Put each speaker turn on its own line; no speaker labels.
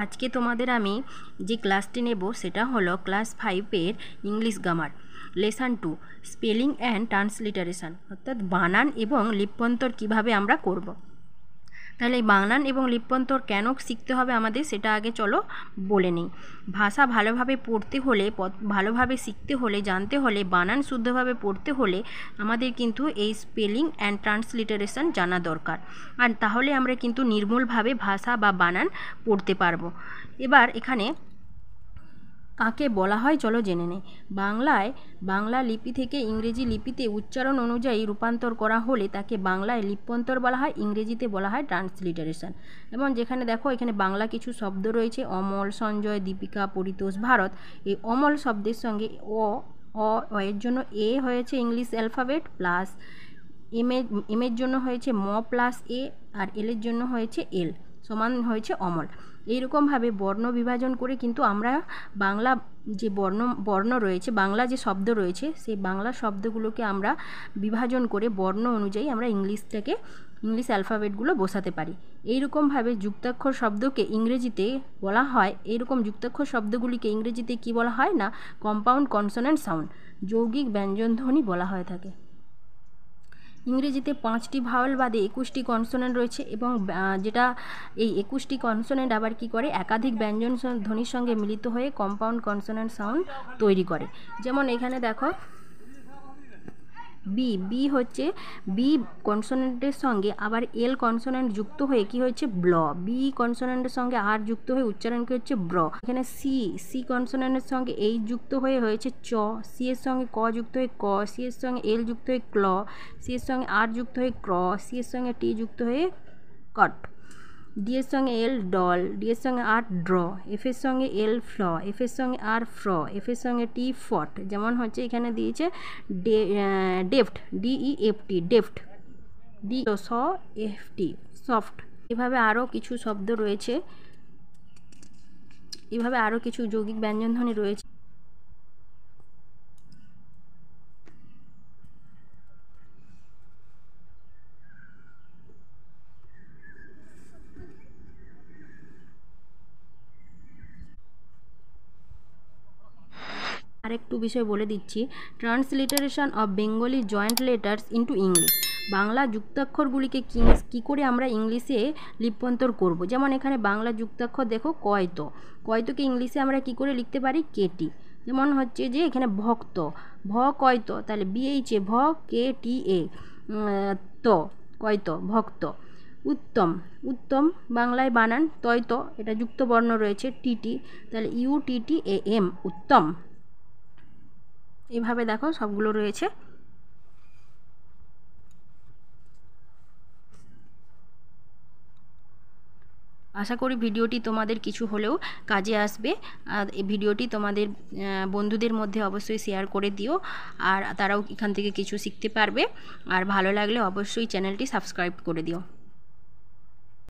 আজকে তোমাদের আমি যে ক্লাসটি নেব সেটা হলো ক্লাস 5-এর English grammar lesson 2 spelling and transliteration, অর্থাৎ বানান এবং লিপ্যন্তর কিভাবে আমরা করব। তাহলে এই বানান এবং লিপ্যন্তর কেন শিখতে হবে আমাদের সেটা আগে চলো বলে নিই। ভাষা ভালোভাবে পড়তে হলে, ভালোভাবে শিখতে হলে, জানতে হলে, বানান শুদ্ধভাবে পড়তে হলে আমাদের কিন্তু এই স্পেলিং অ্যান্ড ট্রান্সলিটারেশন জানা দরকার। আর তাহলে আমরা কিন্তু নির্মূলভাবে ভাষা বা বানান পড়তে পারবো। এবার এখানে কাকে বলা হয় চলো জেনে নেই। বাংলা লিপি থেকে ইংরেজি লিপিতে উচ্চারণ অনুযায়ী রূপান্তর করা হলে তাকে বাংলায় লিপ্যন্তর বলা হয়, ইংরেজিতে বলা হয় ট্রান্সলিটারেশন। এবং যেখানে দেখো এখানে বাংলা কিছু শব্দ রয়েছে, অমল, সঞ্জয়, দীপিকা, পরিতোষ, ভারত। এই অমল শব্দের সঙ্গে এর জন্য এ হয়েছে ইংলিশ অ্যালফাবেট প্লাস এমের জন্য হয়েছে ম প্লাস এ, আর এলের জন্য হয়েছে এল সমান হয়েছে অমল। এইরকমভাবে বর্ণ বিভাজন করে কিন্তু আমরা বাংলা যে বর্ণ রয়েছে, বাংলা যে শব্দ রয়েছে সেই বাংলা শব্দগুলোকে আমরা বিভাজন করে বর্ণ অনুযায়ী আমরা ইংলিশ অ্যালফাবেটগুলো বসাতে পারি। এইরকমভাবে যুক্তাক্ষর শব্দকে ইংরেজিতে বলা হয়, এইরকম যুক্তাক্ষর শব্দগুলিকে ইংরেজিতে কি বলা হয় না কম্পাউন্ড কনসোনেন্ট সাউন্ড, যৌগিক ব্যঞ্জনধ্বনি বলা হয়ে থাকে। ইংরেজিতে 5টি ভাওয়েল বাদে 21টি কনসোনেন্ট রয়েছে এবং যেটা এই 21টি কনসোনেন্ট আবার কি করে একাধিক ব্যঞ্জন ধ্বনির সঙ্গে মিলিত হয়ে কম্পাউন্ড কনসোনেন্ট সাউন্ড তৈরি করে। যেমন এখানে দেখো বি হচ্ছে বি কনসোনেন্টের সঙ্গে আবার এল কনসোনেন্ট যুক্ত হয়ে কি হয়েছে ব্ল, বি কনসোনেন্টের সঙ্গে আর যুক্ত হয়ে উচ্চারণ কি হচ্ছে ব্র। এখানে সি কনসোনেন্টের সঙ্গে এই যুক্ত হয়ে হয়েছে চ, সি এর সঙ্গে ক যুক্ত হয়ে ক, সি এর সঙ্গে এল যুক্ত হয়ে ক্ল, সি এর সঙ্গে আর যুক্ত হয়ে ক্র, সি এর সঙ্গে টি যুক্ত হয়ে কট, ডি এর সঙ্গে এল ডল, ডি এর সঙ্গে আর ড্র, এফ এর সঙ্গে এল ফ্ল, এফ এর সঙ্গে আর ফ্র, এফ এর সঙ্গে টি ফট। যেমন হচ্ছে এখানে দিয়েছে deft, DEFT deft, DSOFT soft. এভাবে আরও কিছু শব্দ রয়েছে, এভাবে আরও কিছু যৌগিক ব্যঞ্জনধ্বনি রয়েছে। আরেকটু বিষয় বলে দিচ্ছি, transliteration of Bengali joint letters into English. Bangla যুক্তাক্ষরগুলিকে কী করে আমরা ইংলিশে লিপ্যন্তর করব। যেমন এখানে বাংলা যুক্তাক্ষর দেখো কয়তোকে ইংলিশে আমরা কি করে লিখতে পারি কেটি। যেমন হচ্ছে যে এখানে ভক্ত, ভ কয়তো, তাহলে বিএইচে ভ KTA তো কয়তো ভক্ত। উত্তম বাংলায় বানান তয়তো, এটা যুক্ত বর্ণ রয়েছে টিটি, তাহলে UTTAM উত্তম। এভাবে দেখো সবগুলো রয়েছে। আশা করি ভিডিওটি তোমাদের কিছু হলেও কাজে আসবে। আর এই ভিডিওটি তোমাদের বন্ধুদের মধ্যে অবশ্যই শেয়ার করে দিও, আর তারাও এখান থেকে কিছু শিখতে পারবে। আর ভালো লাগলে অবশ্যই চ্যানেলটি সাবস্ক্রাইব করে দিও।